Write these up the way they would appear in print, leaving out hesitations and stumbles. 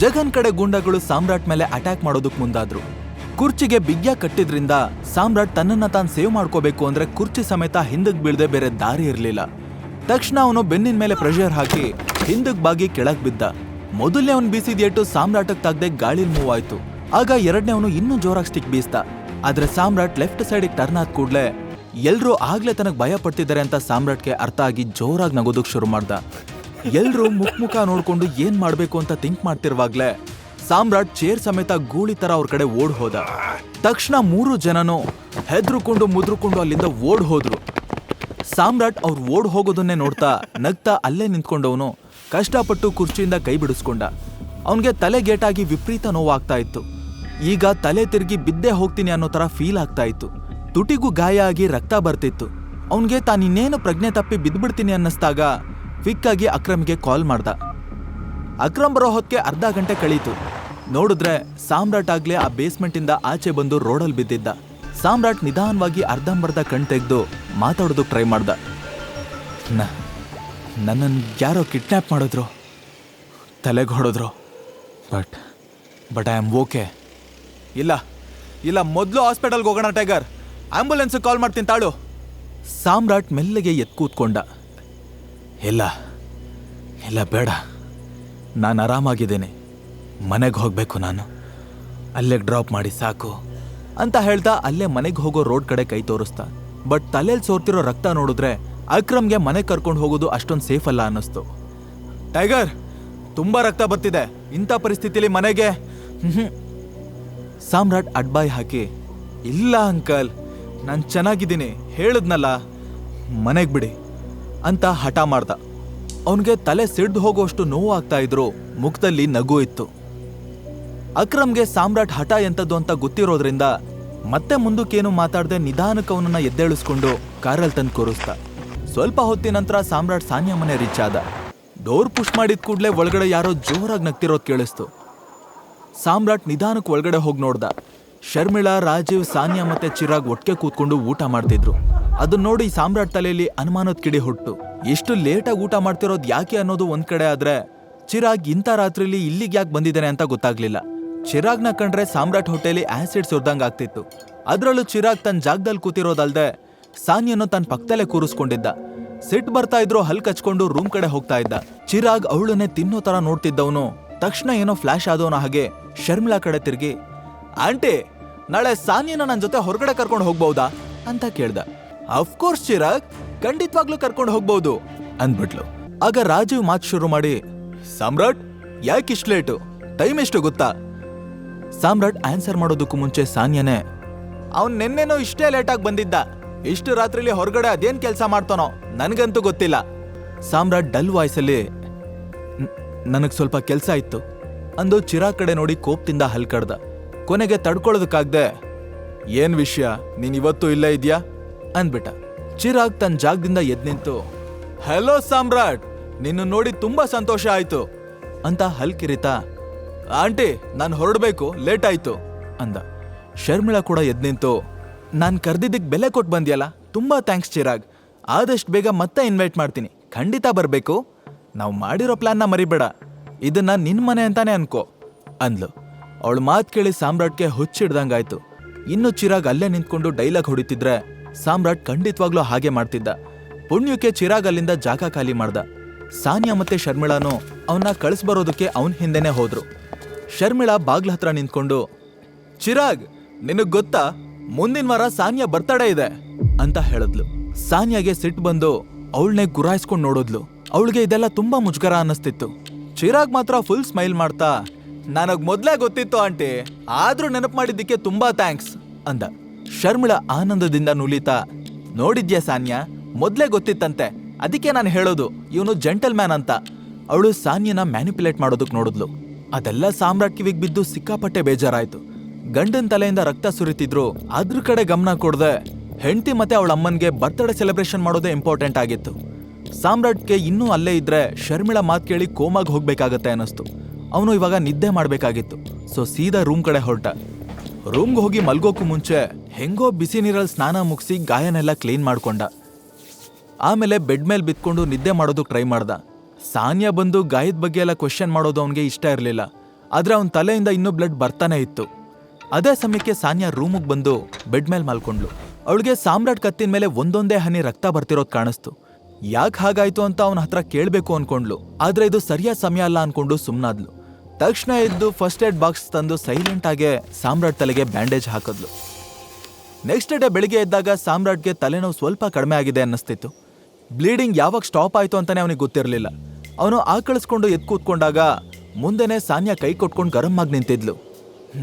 ಜಗನ್ ಕಡೆ ಗೂಂಡಾಗಳು ಸಾಮ್ರಾಟ್ ಮೇಲೆ ಅಟ್ಯಾಕ್ ಮಾಡೋದಕ್ ಮುಂದಾದ್ರು. ಕುರ್ಚಿಗೆ ಬಿಗ್ಯ ಕಟ್ಟಿದ್ರಿಂದ ಸಾಮ್ರಾಟ್ ತನ್ನನ್ನ ತಾನು ಸೇವ್ ಮಾಡ್ಕೋಬೇಕು ಅಂದ್ರೆ ಕುರ್ಚಿ ಸಮೇತ ಹಿಂದಕ್ ಬೀಳ್ದೆ ಬೇರೆ ದಾರಿ ಇರ್ಲಿಲ್ಲ. ತಕ್ಷಣ ಅವನು ಬೆನ್ನಿನ ಮೇಲೆ ಪ್ರೆಷರ್ ಹಾಕಿ ಹಿಂದಕ್ ಬಾಗಿ ಕೆಳಗ್ ಬಿದ್ದ. ಮೊದಲನೇ ಅವನು ಬೀಸಿದ ಏಟು ಸಾಮ್ರಾಟಕ್ ತಾಗ್ದೆ ಗಾಳಿಲ್ ಮೂವ್ ಆಯ್ತು. ಆಗ ಎರಡನೇ ಅವನು ಇನ್ನೂ ಜೋರಾಗಿ ಸ್ಟಿಕ್ ಬೀಸ್ತ. ಆದ್ರೆ ಸಾಮ್ರಾಟ್ ಲೆಫ್ಟ್ ಸೈಡಿಗೆ ಟರ್ನ್ ಆದ ಕೂಡ್ಲೆ ಎಲ್ರೂ ಆಗ್ಲೇ ತನಗ್ ಭಯ ಪಡ್ತಿದ್ದಾರೆ ಅಂತ ಸಾಮ್ರಾಟ್ಗೆ ಅರ್ಥ ಆಗಿ ಜೋರಾಗಿ ನಗೋದಕ್ ಶುರು ಮಾಡ್ದ. ಎಲ್ರೂ ಮುಖ ನೋಡ್ಕೊಂಡು ಏನ್ ಮಾಡ್ಬೇಕು ಅಂತ ಥಿಂಕ್ ಮಾಡ್ತಿರುವಾಗ್ಲೇ ಸಾಮ್ರಾಟ್ ಚೇರ್ ಸಮೇತ ಗೂಳಿ ತರ ಅವ್ರ ಕಡೆ ಓಡ್ ಹೋದ. ತಕ್ಷಣ 3 ಜನನು ಹೆದ್ರುಕೊಂಡು ಮುದ್ರುಕೊಂಡು ಅಲ್ಲಿಂದ ಓಡ್ ಹೋದ್ರು. ಸಾಮ್ರಾಟ್ ಅವ್ರು ಓಡ್ ಹೋಗೋದನ್ನೇ ನೋಡ್ತಾ ನಗ್ತಾ ಅಲ್ಲೇ ನಿಂತ್ಕೊಂಡವನು ಕಷ್ಟಪಟ್ಟು ಕುರ್ಚಿಯಿಂದ ಕೈ ಬಿಡಿಸ್ಕೊಂಡ. ಅವನ್ಗೆ ತಲೆ ಗೇಟಾಗಿ ವಿಪರೀತ ನೋವಾಗ್ತಾ ಇತ್ತು. ಈಗ ತಲೆ ತಿರುಗಿ ಬಿದ್ದೆ ಹೋಗ್ತೀನಿ ಅನ್ನೋ ತರ ಫೀಲ್ ಆಗ್ತಾ ಇತ್ತು. ತುಟಿಗೂ ಗಾಯ ಆಗಿ ರಕ್ತ ಬರ್ತಿತ್ತು. ಅವನ್ಗೆ ತಾನಿನ್ನೇನು ಪ್ರಜ್ಞೆ ತಪ್ಪಿ ಬಿದ್ಬಿಡ್ತೀನಿ ಅನ್ನಿಸ್ದಾಗ ಕ್ವಿಕ್ ಆಗಿ ಅಕ್ರಮ್ಗೆ ಕಾಲ್ ಮಾಡ್ದ. ಅಕ್ರಮ್ ಬರೋ ಹೊತ್ತಿಗೆ ಅರ್ಧ ಗಂಟೆ ಕಳೀತು. ನೋಡಿದ್ರೆ ಸಾಮ್ರಾಟ್ ಆಗ್ಲೇ ಆ ಬೇಸ್ಮೆಂಟ್ ಇಂದ ಆಚೆ ಬಂದು ರೋಡಲ್ಲಿ ಬಿದ್ದಿದ್ದ. ಸಾಮ್ರಾಟ್ ನಿಧಾನವಾಗಿ ಅರ್ಧಂಬರ್ಧ ಕಣ್ ತೆಗೆದು ಮಾತಾಡೋದಕ್ಕೆ ಟ್ರೈ ಮಾಡ್ದ. ನನ್ನನ್ನು ಯಾರೋ ಕಿಡ್ನ್ಯಾಪ್ ಮಾಡಿದ್ರು, ತಲೆಗೆ ಹೊಡೆದ್ರು. But I am okay. ಇಲ್ಲ ಮೊದಲು ಹಾಸ್ಪಿಟಲ್ಗೆ ಹೋಗೋಣ ಟೈಗರ್, ಆಂಬುಲೆನ್ಸ್ ಕಾಲ್ ಮಾಡ್ತೀನಿ ತಾಳು. ಸಾಮ್ರಾಟ್ ಮೆಲ್ಲಗೆ ಎದ್ದು ಕೂತ್ಕೊಂಡ. ಇಲ್ಲ ಬೇಡ, ನಾನು ಆರಾಮಾಗಿದ್ದೇನೆ, ಮನೆಗೆ ಹೋಗ್ಬೇಕು, ನಾನು ಅಲ್ಲಿಗೆ ಡ್ರಾಪ್ ಮಾಡಿ ಸಾಕು ಅಂತ ಹೇಳ್ತಾ ಅಲ್ಲೇ ಮನೆಗೆ ಹೋಗೋ ರೋಡ್ ಕಡೆ ಕೈ ತೋರಿಸ್ತಾ. ಬಟ್ ತಲೆಯಲ್ಲಿ ಸೋರ್ತಿರೋ ರಕ್ತ ನೋಡಿದ್ರೆ ಅಕ್ರಮ್ಗೆ ಮನೆಗೆ ಕರ್ಕೊಂಡು ಹೋಗೋದು ಅಷ್ಟೊಂದು ಸೇಫ್ ಅಲ್ಲ ಅನ್ನಿಸ್ತು. ಟೈಗರ್, ತುಂಬಾ ರಕ್ತ ಬರ್ತಿದೆ, ಇಂಥ ಪರಿಸ್ಥಿತಿಲಿ ಮನೆಗೆ. ಸಾಮ್ರಾಟ್ ಅಡ್ಬಾಯ್ ಹಾಕಿ, ಇಲ್ಲ ಅಂಕಲ್, ನಾನು ಚೆನ್ನಾಗಿದ್ದೀನಿ, ಹೇಳಿದ್ನಲ್ಲ, ಮನೆಗೆ ಬಿಡಿ ಅಂತ ಹಠ ಮಾಡ್ದ. ಅವನಿಗೆ ತಲೆ ಸಿಡ್ದು ಹೋಗೋಷ್ಟು ನೋವು ಆಗ್ತಾ ಇದ್ರು, ಮುಖದಲ್ಲಿ ನಗು ಇತ್ತು. ಅಕ್ರಮ್ಗೆ ಸಾಮ್ರಾಟ್ ಹಠ ಎಂತದ್ದು ಅಂತ ಗೊತ್ತಿರೋದ್ರಿಂದ ಮತ್ತೆ ಮುಂದಕ್ಕೇನು ಮಾತಾಡದೆ ನಿಧಾನಕ್ಕೆ ಅವನನ್ನ ಎದ್ದೇಳಿಸ್ಕೊಂಡು ಕಾರಲ್ಲಿ ತಂದು ಕೂರಿಸ್ತ. ಸ್ವಲ್ಪ ಹೊತ್ತಿನ ನಂತರ ಸಾಮ್ರಾಟ್ ಸಾನ್ಯಾ ಮನೆ ರೀಚ್ ಆದ. ಡೋರ್ ಪುಷ್ ಮಾಡಿದ ಕೂಡಲೇ ಒಳಗಡೆ ಯಾರೋ ಜೋರಾಗಿ ನಗ್ತಿರೋದು ಕೇಳಿಸ್ತು. ಸಾಮ್ರಾಟ್ ನಿಧಾನಕ್ಕೆ ಒಳಗಡೆ ಹೋಗಿ ನೋಡ್ದ. ಶರ್ಮಿಳಾ, ರಾಜೀವ್, ಸಾನ್ಯಾ ಮತ್ತೆ ಚಿರಾಗ್ ಒಟ್ಟಿಗೆ ಕೂತ್ಕೊಂಡು ಊಟ ಮಾಡ್ತಿದ್ರು. ಅದನ್ನ ನೋಡಿ ಸಾಮ್ರಾಟ್ ತಲೆಯಲ್ಲಿ ಅನುಮಾನದ ಕಿಡಿ ಹುಟ್ಟು. ಎಷ್ಟು ಲೇಟಾಗಿ ಊಟ ಮಾಡ್ತಿರೋದು ಯಾಕೆ ಅನ್ನೋದು ಒಂದ್ ಕಡೆ ಆದ್ರೆ, ಚಿರಾಗ್ ಇಂಥ ರಾತ್ರಿಲಿ ಇಲ್ಲಿಗೆ ಯಾಕೆ ಬಂದಿದ್ದಾನೆ ಅಂತ ಗೊತ್ತಾಗ್ಲಿಲ್ಲ. ಚಿರಾಗ್ನ ಕಂಡ್ರೆ ಸಾಮ್ರಾಟ್ ಹೊಟ್ಟೆಲಿ ಆಸಿಡ್ ಸುರ್ದಂಗ್ ಆಗ್ತಿತ್ತು. ಅದ್ರಲ್ಲೂ ಚಿರಾಗ್ ತನ್ನ ಜಾಗದಲ್ಲಿ ಕೂತಿರೋದಲ್ದೆ ಸಾನ್ಯನ್ನು ತನ್ನ ಪಕ್ಕದಲ್ಲೇ ಕೂರಿಸ್ಕೊಂಡಿದ್ದ. ಸಿಟ್ ಬರ್ತಾ ಇದ್ರು ಹಲ್ ಕಚ್ಕೊಂಡು ರೂಮ್ ಕಡೆ ಹೋಗ್ತಾ ಇದ್ದ. ಚಿರಾಗ್ ಅವಳನ್ನೇ ತಿನ್ನೋ ತರ ನೋಡ್ತಿದ್ದವನು ತಕ್ಷಣ ಏನೋ ಫ್ಲಾಶ್ ಆದವನ ಹಾಗೆ ಶರ್ಮಿಳಾ ಕಡೆ ತಿರುಗಿ, ಆಂಟಿ, ನಾಳೆ ಸಾನ್ಯನ ನನ್ನ ಜೊತೆ ಹೊರಗಡೆ ಕರ್ಕೊಂಡು ಹೋಗ್ಬಹುದಾ ಅಂತ ಕೇಳ್ದ. ಅಫ್ಕೋರ್ಸ್ ಚಿರಾಗ್, ಖಂಡಿತವಾಗ್ಲೂ ಕರ್ಕೊಂಡು ಹೋಗ್ಬಹುದು ಅಂದ್ಬಿಟ್ಲು. ಆಗ ರಾಜೀವ್ ಮಾತು ಶುರು ಮಾಡಿ, ಸಾಮ್ರಾಟ್, ಯಾಕಿಷ್ಟು ಲೇಟು, ಟೈಮ್ ಎಷ್ಟು ಗೊತ್ತಾ? ಸಾಮ್ರಾಟ್ ಆನ್ಸರ್ ಮಾಡೋದಕ್ಕೂ ಮುಂಚೆ ಸಾನ್ಯನೇ, ಅವನ್ ನಿನ್ನೆನೋ ಇಷ್ಟೇ ಲೇಟಾಗಿ ಬಂದಿದ್ದ, ಇಷ್ಟು ರಾತ್ರಿಲಿ ಹೊರಗಡೆ ಅದೇನ್ ಕೆಲಸ ಮಾಡ್ತಾನೋ ನನ್ಗಂತೂ ಗೊತ್ತಿಲ್ಲ. ಸಾಮ್ರಾಟ್ ಡಲ್ ವಾಯ್ಸಲ್ಲಿ, ನನಗ್ ಸ್ವಲ್ಪ ಕೆಲಸ ಇತ್ತು ಅಂದು ಚಿರಾಗ್ ಕಡೆ ನೋಡಿ ಕೋಪದಿಂದ ಹಲ್ ಕಡ್ದ. ಕೊನೆಗೆ ತಡ್ಕೊಳ್ಳೋದಕ್ಕಾಗ್ದೆ, ಏನ್ ವಿಷಯ, ನೀನ್ ಇವತ್ತು ಇಲ್ಲೇ ಇದ್ಯಾ ಅಂದ್ಬಿಟ್ಟ. ಚಿರಾಗ್ ತನ್ನ ಜಾಗದಿಂದ ಎದ್ ನಿಂತು, ಹಲೋ ಸಾಮ್ರಾಟ್, ನಿನ್ನ ನೋಡಿ ತುಂಬಾ ಸಂತೋಷ ಆಯ್ತು ಅಂತ ಹಲ್ಕಿರಿತಾ, ಆಂಟಿ, ನಾನು ಹೊರಡ್ಬೇಕು, ಲೇಟ್ ಆಯ್ತು ಅಂದ. ಶರ್ಮಿಳಾ ಕೂಡ ಎದ್ ನಿಂತು, ನಾನ್ ಕರ್ದಿದ್ದಕ್ಕೆ ಬೆಲೆ ಕೊಟ್ಟು ಬಂದ್ಯಲ್ಲ, ತುಂಬಾ ಥ್ಯಾಂಕ್ಸ್ ಚಿರಾಗ್, ಆದಷ್ಟು ಬೇಗ ಮತ್ತೆ ಇನ್ವೈಟ್ ಮಾಡ್ತೀನಿ, ಖಂಡಿತ ಬರ್ಬೇಕು, ನಾವು ಮಾಡಿರೋ ಪ್ಲಾನ್ನ ಮರಿಬೇಡ, ಇದನ್ನ ನಿನ್ ಮನೆ ಅಂತಾನೆ ಅನ್ಕೋ ಅಂದ್ಲು. ಅವಳ ಮಾತು ಕೇಳಿ ಸಾಮ್ರಾಟ್ಗೆ ಹುಚ್ಚಿಡ್ದಂಗಾಯ್ತು. ಇನ್ನು ಚಿರಾಗ್ ಅಲ್ಲೇ ನಿಂತ್ಕೊಂಡು ಡೈಲಾಗ್ ಹೊಡಿತಿದ್ರೆ ಸಾಮ್ರಾಟ್ ಖಂಡಿತವಾಗ್ಲೂ ಹಾಗೆ ಮಾಡ್ತಿದ್ದ. ಪುಣ್ಯಕ್ಕೆ ಚಿರಾಗ್ ಅಲ್ಲಿಂದ ಜಾಗ ಖಾಲಿ ಮಾಡ್ದ. ಸಾನ್ಯಾ ಮತ್ತೆ ಶರ್ಮಿಳಾನು ಅವನ್ನ ಕಳಿಸ್ಬರೋದಕ್ಕೆ ಅವನ್ ಹಿಂದೆನೆ ಹೋದ್ರು. ಶರ್ಮಿಳಾ ಬಾಗ್ಲ ಹತ್ರ ನಿಂತ್ಕೊಂಡು, ಚಿರಾಗ್, ನಿನಗ್ ಗೊತ್ತಾ, ಮುಂದಿನ ವಾರ ಸಾನ್ಯಾ ಬರ್ತಡೇ ಇದೆ ಅಂತ ಹೇಳಿದ್ಲು. ಸಾನ್ಯಾಗೆ ಸಿಟ್ಟು ಬಂದು ಅವಳನ್ನೇ ಗುರಾಯಿಸ್ಕೊಂಡು ನೋಡಿದ್ಲು. ಅವಳಿಗೆ ಇದೆಲ್ಲ ತುಂಬಾ ಮುಜುಗರ ಅನ್ನಿಸ್ತಿತ್ತು. ಚಿರಾಗ್ ಮಾತ್ರ ಫುಲ್ ಸ್ಮೈಲ್ ಮಾಡ್ತಾ, ನನಗ್ ಮೊದ್ಲೇ ಗೊತ್ತಿತ್ತು ಆಂಟಿ, ಆದ್ರೂ ನೆನಪು ಮಾಡಿದ್ದಕ್ಕೆ ತುಂಬಾ ಥ್ಯಾಂಕ್ಸ್ ಅಂದ. ಶರ್ಮಿಳಾ ಆನಂದದಿಂದ ನುಲಿತಾ, ನೋಡಿದ್ಯಾ ಸಾನ್ಯಾ, ಮೊದ್ಲೇ ಗೊತ್ತಿತ್ತಂತೆ, ಅದಕ್ಕೆ ನಾನು ಹೇಳೋದು ಇವನು ಜೆಂಟಲ್ ಮ್ಯಾನ್ ಅಂತ. ಅವಳು ಸಾನ್ಯನ ಮ್ಯಾನಿಪ್ಯುಲೇಟ್ ಮಾಡೋದಕ್ ನೋಡಿದ್ಲು. ಅದೆಲ್ಲ ಸಾಮ್ರಾಟ್ ಕಿವಿಗೆ ಬಿದ್ದು ಸಿಕ್ಕಾಪಟ್ಟೆ ಬೇಜಾರಾಯ್ತು. ಗಂಡನ್ ತಲೆಯಿಂದ ರಕ್ತ ಸುರಿತಿದ್ರು, ಅದ್ರ ಕಡೆ ಗಮನ ಕೊಡದೆ ಹೆಂಡತಿ ಮತ್ತೆ ಅವಳ ಅಮ್ಮನ್ಗೆ ಬರ್ತ್ಡೇ ಸೆಲೆಬ್ರೇಷನ್ ಮಾಡೋದೇ ಇಂಪಾರ್ಟೆಂಟ್ ಆಗಿತ್ತು. ಸಾಮ್ರಾಟ್ಗೆ ಇನ್ನೂ ಅಲ್ಲೇ ಇದ್ರೆ ಶರ್ಮಿಳಾ ಮಾತು ಕೇಳಿ ಕೋಮಾಗಿ ಹೋಗ್ಬೇಕಾಗತ್ತೆ ಅನ್ನಿಸ್ತು. ಅವನು ಇವಾಗ ನಿದ್ದೆ ಮಾಡ್ಬೇಕಾಗಿತ್ತು. ಸೊ ಸೀದಾ ರೂಮ್ ಕಡೆ ಹೊರಟ. ರೂಮ್ಗೆ ಹೋಗಿ ಮಲ್ಗೋಕ್ಕೂ ಮುಂಚೆ ಹೆಂಗೋ ಬಿಸಿ ನೀರಲ್ಲಿ ಸ್ನಾನ ಮುಗಿಸಿ ಗಾಯನೆಲ್ಲ ಕ್ಲೀನ್ ಮಾಡ್ಕೊಂಡ. ಆಮೇಲೆ ಬೆಡ್ ಮೇಲೆ ಬಿತ್ಕೊಂಡು ನಿದ್ದೆ ಮಾಡೋದಕ್ಕೆ ಟ್ರೈ ಮಾಡ್ದ. ಸಾನ್ಯಾ ಬಂದು ಗಾಯದ ಬಗ್ಗೆ ಎಲ್ಲ ಕ್ವೆಶ್ಚನ್ ಮಾಡೋದು ಅವನಿಗೆ ಇಷ್ಟ ಇರಲಿಲ್ಲ. ಆದ್ರೆ ಅವನ ತಲೆಯಿಂದ ಇನ್ನೂ ಬ್ಲಡ್ ಬರ್ತಾನೆ ಇತ್ತು. ಅದೇ ಸಮಯಕ್ಕೆ ಸಾನ್ಯಾ ರೂಮಿಗೆ ಬಂದು ಬೆಡ್ ಮೇಲೆ ಮಲ್ಕೊಂಡ್ಲು. ಅವಳಿಗೆ ಸಾಮ್ರಾಟ್ ಕತ್ತಿನ ಮೇಲೆ ಒಂದೊಂದೇ ಹನಿ ರಕ್ತ ಬರ್ತಿರೋದು ಕಾಣಿಸ್ತು. ಯಾಕೆ ಹಾಗಾಯ್ತು ಅಂತ ಅವನ ಹತ್ರ ಕೇಳಬೇಕು ಅನ್ಕೊಂಡ್ಲು. ಆದ್ರೆ ಇದು ಸರಿಯಾದ ಸಮಯ ಅಲ್ಲ ಅನ್ಕೊಂಡು ಸುಮ್ನಾದ್ಲು. ತಕ್ಷಣ ಎದ್ದು ಫಸ್ಟ್ ಏಡ್ ಬಾಕ್ಸ್ ತಂದು ಸೈಲೆಂಟ್ ಆಗಿ ಸಾಮ್ರಾಟ್ ತಲೆಗೆ ಬ್ಯಾಂಡೇಜ್ ಹಾಕಿದ್ಲು. ನೆಕ್ಸ್ಟ್ ಡೇ ಬೆಳಿಗ್ಗೆ ಎದ್ದಾಗ ಸಾಮ್ರಾಟ್ಗೆ ತಲೆನೋವು ಸ್ವಲ್ಪ ಕಡಿಮೆ ಆಗಿದೆ ಅನ್ನಿಸ್ತಿತ್ತು. ಬ್ಲೀಡಿಂಗ್ ಯಾವಾಗ ಸ್ಟಾಪ್ ಆಯ್ತು ಅಂತಾನೆ ಅವನಿಗೆ ಗೊತ್ತಿರಲಿಲ್ಲ. ಅವನು ಆಕಳಿಸ್ಕೊಂಡು ಎದ್ದು ಕೂತ್ಕೊಂಡಾಗ ಮುಂದೆನೆ ಸಾನ್ಯಾ ಕೈ ಕೊಟ್ಕೊಂಡು ಗರಂ ಆಗಿ ನಿಂತಿದ್ಲು.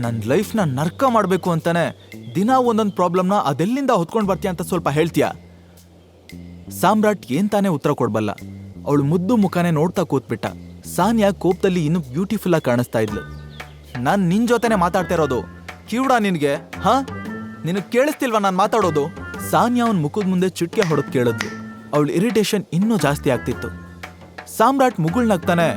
ನನ್ನ ಲೈಫ್ನ ನರ್ಕ ಮಾಡಬೇಕು ಅಂತಾನೆ ದಿನ ಒಂದೊಂದು ಪ್ರಾಬ್ಲಮ್ನ ಅದೆಲ್ಲಿಂದ ಹೊತ್ಕೊಂಡು ಬರ್ತೀಯ ಅಂತ ಸ್ವಲ್ಪ ಹೇಳ್ತೀಯಾ? ಸಾಮ್ರಾಟ್ ಏನ್ ತಾನೇ ಉತ್ತರ ಕೊಡ್ಬಲ್ಲ. ಅವಳು ಮುದ್ದು ಮುಖಾನೇ ನೋಡ್ತಾ ಕೂತ್ಬಿಟ್ಟ. ಸಾನ್ಯಾ ಕೋಪದಲ್ಲಿ ಇನ್ನೂ ಬ್ಯೂಟಿಫುಲ್ ಆಗಿ ಕಾಣಿಸ್ತಾ ಇದ್ಲು. ನಾನ್ ನಿನ್ ಜೊತೆನೆ ಮಾತಾಡ್ತಾ ಇರೋದು, ಕಿವುಡ ನಿನ್ಗೆ? ಹಾ, ನಿನಗೆ ಕೇಳಿಸ್ತಿಲ್ವಾ ನಾನು ಮಾತಾಡೋದು? ಸಾನ್ಯಾ ಅವನ್ ಮುಖದ ಮುಂದೆ ಚುಟ್ಕೆ ಹೊಡೆದು ಕೇಳಿದ್ಲು. ಅವಳ ಇರಿಟೇಷನ್ ಇನ್ನೂ ಜಾಸ್ತಿ ಆಗ್ತಿತ್ತು. ಸಾಮ್ರಾಟ್ ಮುಗುಳ್ನಾಗ್ತಾನೆ,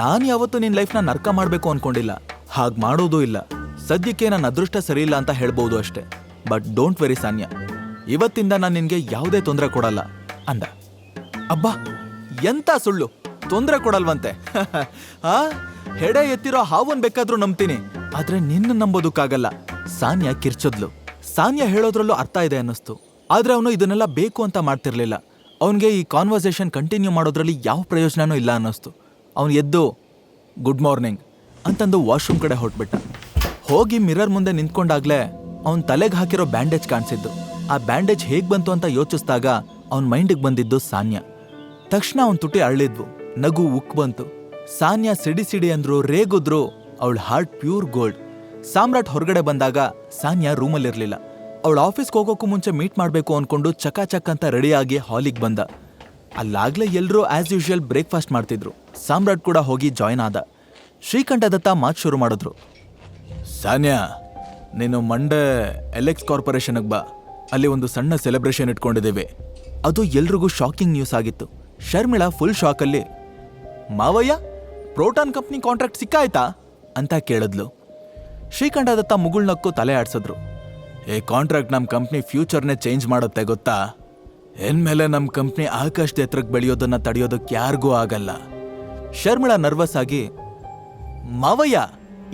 ನಾನು ಯಾವತ್ತೂ ನಿನ್ ಲೈಫ್ನ ನರ್ಕ ಮಾಡ್ಬೇಕು ಅನ್ಕೊಂಡಿಲ್ಲ. ಹಾಗೆ ಮಾಡೋದೂ ಇಲ್ಲ. ಸದ್ಯಕ್ಕೆ ನನ್ನ ಅದೃಷ್ಟ ಸರಿ ಇಲ್ಲ ಅಂತ ಹೇಳ್ಬೋದು ಅಷ್ಟೇ. ಬಟ್ ಡೋಂಟ್ ವೆರಿ ಸಾನ್ಯಾ, ಇವತ್ತಿಂದ ನಾನು ನಿನ್ಗೆ ಯಾವುದೇ ತೊಂದರೆ ಕೊಡಲ್ಲ ಅಂದ. ಅಬ್ಬಾ, ಎಂತ ಸುಳ್ಳು! ತೊಂದರೆ ಕೊಡಲ್ವಂತೆ? ಆ ಹೆಡೆ ಎತ್ತಿರೋ ಹಾವನ್ ಬೇಕಾದ್ರೂ ನಂಬ್ತೀನಿ, ಆದ್ರೆ ನಿನ್ನ ನಂಬೋದಕ್ಕಾಗಲ್ಲ. ಸಾನ್ಯಾ ಕಿರ್ಚದ್ಲು. ಸಾನ್ಯಾ ಹೇಳೋದ್ರಲ್ಲೂ ಅರ್ಥ ಇದೆ ಅನ್ನಿಸ್ತು. ಆದ್ರೆ ಅವನು ಇದನ್ನೆಲ್ಲ ಬೇಕು ಅಂತ ಮಾಡ್ತಿರ್ಲಿಲ್ಲ. ಅವನಿಗೆ ಈ ಕಾನ್ವರ್ಸೇಷನ್ ಕಂಟಿನ್ಯೂ ಮಾಡೋದ್ರಲ್ಲಿ ಯಾವ ಪ್ರಯೋಜನನೂ ಇಲ್ಲ ಅನ್ನಿಸ್ತು. ಅವನು ಎದ್ದು ಗುಡ್ ಮಾರ್ನಿಂಗ್ ಅಂತಂದು ವಾಶ್ರೂಮ್ ಕಡೆ ಹೊಟ್ಬಿಟ್ಟ. ಹೋಗಿ ಮಿರರ್ ಮುಂದೆ ನಿಂತ್ಕೊಂಡಾಗ್ಲೇ ಅವನ್ ತಲೆಗೆ ಹಾಕಿರೋ ಬ್ಯಾಂಡೇಜ್ ಕಾಣಿಸಿದ್ದು. ಆ ಬ್ಯಾಂಡೇಜ್ ಹೇಗ್ ಬಂತು ಅಂತ ಯೋಚಿಸಿದಾಗ ಅವನ್ ಮೈಂಡಿಗೆ ಬಂದಿದ್ದು ಸಾನ್ಯಾ. ತಕ್ಷಣ ಅವನ್ ತುಟಿ ಅಳ್ಳಿದ್ವು. ನಗು ಉಕ್ ಬಂತು. ಸಾನ್ಯಾ ಸಿಡಿ ಸಿಡಿ ಅಂದ್ರು, ರೇಗುದ್ರು. ಅವಳ ಹಾರ್ಟ್ ಪ್ಯೂರ್ ಗೋಲ್ಡ್. ಸಾಮ್ರಾಟ್ ಹೊರಗಡೆ ಬಂದಾಗ ಸಾನ್ಯಾ ರೂಮಲ್ಲಿರ್ಲಿಲ್ಲ. ಅವಳ ಆಫೀಸ್ಗೆ ಹೋಗೋಕ್ಕೂ ಮುಂಚೆ ಮೀಟ್ ಮಾಡಬೇಕು ಅನ್ಕೊಂಡು ಚಕಾಚಕ್ ಅಂತ ರೆಡಿಯಾಗಿ ಹಾಲಿಗೆ ಬಂದ. ಅಲ್ಲಾಗ್ಲೇ ಎಲ್ಲರೂ ಆಸ್ ಯೂಶುವಲ್ ಬ್ರೇಕ್ಫಾಸ್ಟ್ ಮಾಡ್ತಿದ್ರು. ಸಾಮ್ರಾಟ್ ಕೂಡ ಹೋಗಿ ಜಾಯ್ನ್ ಆದ. ಶ್ರೀಕಂಠ ದತ್ತ ಮಾತು ಶುರು ಮಾಡಿದ್ರು. ಸಾನ್ಯಾ, ನೀನು ಮಂಡೇ ಎಲೆಕ್ಸ್ ಕಾರ್ಪೊರೇಷನ್ಗೆ ಬಾ. ಅಲ್ಲಿ ಒಂದು ಸಣ್ಣ ಸೆಲೆಬ್ರೇಷನ್ ಇಟ್ಕೊಂಡಿದ್ದೇವೆ. ಅದು ಎಲ್ರಿಗೂ ಶಾಕಿಂಗ್ ನ್ಯೂಸ್ ಆಗಿತ್ತು. ಶರ್ಮಿಳಾ ಫುಲ್ ಶಾಕಲ್ಲಿ, ಮಾವಯ್ಯ, ಪ್ರೋಟಾನ್ ಕಂಪ್ನಿ ಕಾಂಟ್ರಾಕ್ಟ್ ಸಿಕ್ಕಾಯ್ತಾ ಅಂತ ಕೇಳಿದ್ಲು. ಶ್ರೀಕಂಠ ದತ್ತ ಮುಗುಳ್ನಕ್ಕೂ ತಲೆ ಆಡ್ಸಿದ್ರು. ಈ ಕಾಂಟ್ರಾಕ್ಟ್ ನಮ್ಮ ಕಂಪ್ನಿ ಫ್ಯೂಚರ್ನೇ ಚೇಂಜ್ ಮಾಡುತ್ತೆ ಗೊತ್ತಾ? ಇನ್ಮೇಲೆ ನಮ್ಮ ಕಂಪ್ನಿ ಆಕಾಶದ ಎತ್ತರಕ್ಕೆ ಬೆಳೆಯೋದನ್ನ ತಡೆಯೋದಕ್ಕೆ ಯಾರಿಗೂ ಆಗಲ್ಲ. ಶರ್ಮಿಳಾ ನರ್ವಸ್ ಆಗಿ, ಮಾವಯ್ಯ,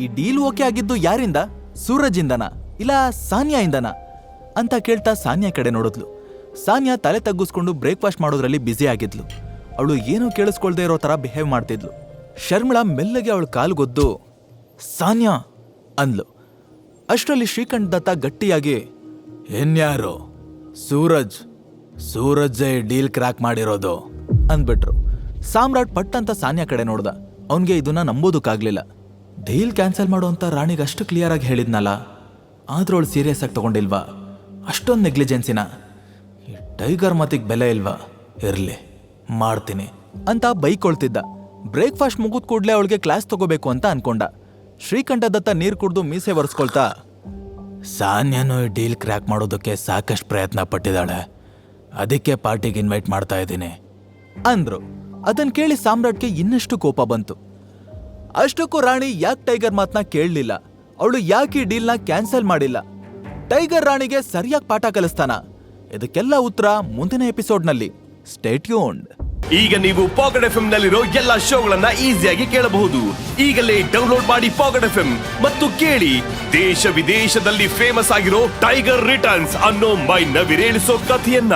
ಈ ಡೀಲ್ ಓಕೆ ಆಗಿದ್ದು ಯಾರಿಂದ? ಸೂರಜಿಂದನಾ ಇಲ್ಲ ಸಾನ್ಯಾ ಇಂದನಾ ಅಂತ ಕೇಳ್ತಾ ಸಾನ್ಯಾ ಕಡೆ ನೋಡಿದ್ಲು. ಸಾನ್ಯಾ ತಲೆ ತಗ್ಗಿಸ್ಕೊಂಡು ಬ್ರೇಕ್ಫಾಸ್ಟ್ ಮಾಡೋದ್ರಲ್ಲಿ ಬ್ಯುಸಿ ಆಗಿದ್ಲು. ಅವಳು ಏನೂ ಕೇಳಿಸ್ಕೊಳ್ದೇ ಇರೋ ತರ ಬಿಹೇವ್ ಮಾಡ್ತಿದ್ಲು. ಶರ್ಮಿಳಾ ಮೆಲ್ಲಗೆ ಅವಳು ಕಾಲ್ಗೊದ್ದು ಸಾನ್ಯಾ ಅಂದ್ಲು. ಅಷ್ಟರಲ್ಲಿ ಶ್ರೀಕಂಠ ದತ್ತ ಗಟ್ಟಿಯಾಗಿ, ಇನ್ಯಾರು? ಸೂರಜ್ಜೇ ಡೀಲ್ ಕ್ರ್ಯಾಕ್ ಮಾಡಿರೋದು ಅಂದ್ಬಿಟ್ರು. ಸಾಮ್ರಾಟ್ ಪಟ್ ಅಂತ ಸಾನ್ಯಾ ಕಡೆ ನೋಡ್ದ. ಅವನ್ಗೆ ಇದನ್ನ ನಂಬೋದಕ್ಕಾಗ್ಲಿಲ್ಲ. ಡೀಲ್ ಕ್ಯಾನ್ಸಲ್ ಮಾಡೋ ಅಂತ ರಾಣಿಗೆ ಅಷ್ಟು ಕ್ಲಿಯರ್ ಆಗಿ ಹೇಳಿದ್ನಲ್ಲ, ಆದ್ರೂ ಅವಳು ಸೀರಿಯಸ್ ಆಗಿ ತಗೊಂಡಿಲ್ವಾ? ಅಷ್ಟೊಂದು ನೆಗ್ಲಿಜೆನ್ಸಿನ? ಈ ಟೈಗರ್ ಮಾತಿಗೆ ಬೆಲೆ ಇಲ್ವಾ? ಇರ್ಲಿ, ಮಾಡ್ತೀನಿ ಅಂತ ಬೈಕೊಳ್ತಿದ್ದ. ಬ್ರೇಕ್ಫಾಸ್ಟ್ ಮುಗಿದ ಕೂಡ್ಲೆ ಅವಳಿಗೆ ಕ್ಲಾಸ್ ತಗೋಬೇಕು ಅಂತ ಅನ್ಕೊಂಡ. ಶ್ರೀಕಂಠ ದತ್ತ ನೀರು ಕುಡ್ದು ಮೀಸೆ ಒರೆಸ್ಕೊಳ್ತಾ, ಸಾನ್ಯಾನು ಈ ಡೀಲ್ ಕ್ರ್ಯಾಕ್ ಮಾಡೋದಕ್ಕೆ ಸಾಕಷ್ಟು ಪ್ರಯತ್ನ ಪಟ್ಟಿದ್ದಾಳೆ, ಅದಕ್ಕೆ ಪಾರ್ಟಿಗೆ ಇನ್ವೈಟ್ ಮಾಡ್ತಾ ಇದ್ದೀನಿ ಅಂದ್ರು. ಅದನ್ ಕೇಳಿ ಸಾಮ್ರಾಟ್ಗೆ ಇನ್ನಷ್ಟು ಕೋಪ ಬಂತು. ಅಷ್ಟಕ್ಕೂ ರಾಣಿ ಯಾಕೆ ಟೈಗರ್ ಮಾತನ್ನ ಕೇಳಲಿಲ್ಲ? ಅವಳು ಯಾಕೆ ಈ ಡೀಲ್ನ ಕ್ಯಾನ್ಸಲ್ ಮಾಡಿಲ್ಲ? ಟೈಗರ್ ರಾಣಿಗೆ ಸರಿಯಾಗಿ ಪಾಠ ಕಲಿಸ್ತಾನ? ಇದಕ್ಕೆಲ್ಲ ಉತ್ತರ ಮುಂದಿನ ಎಪಿಸೋಡ್ನಲ್ಲಿ. Stay tuned. ಈಗ ನೀವು ಪಾಕೆಟ್ ಎಫ್ಎಂ ನಲ್ಲಿರೋ ಎಲ್ಲಾ ಶೋಗಳನ್ನ ಈಸಿಯಾಗಿ ಕೇಳಬಹುದು. ಈಗಲೇ ಡೌನ್ಲೋಡ್ ಮಾಡಿ ಪಾಕೆಟ್ ಎಫ್ಎಂ ಮತ್ತು ಕೇಳಿ ದೇಶ ವಿದೇಶದಲ್ಲಿ ಫೇಮಸ್ ಆಗಿರೋ ಟೈಗರ್ ರಿಟರ್ನ್ಸ್ ಅನ್ನೋ ಮೈ ನವಿರೇಳಿಸೋ ಕಥೆಯನ್ನ.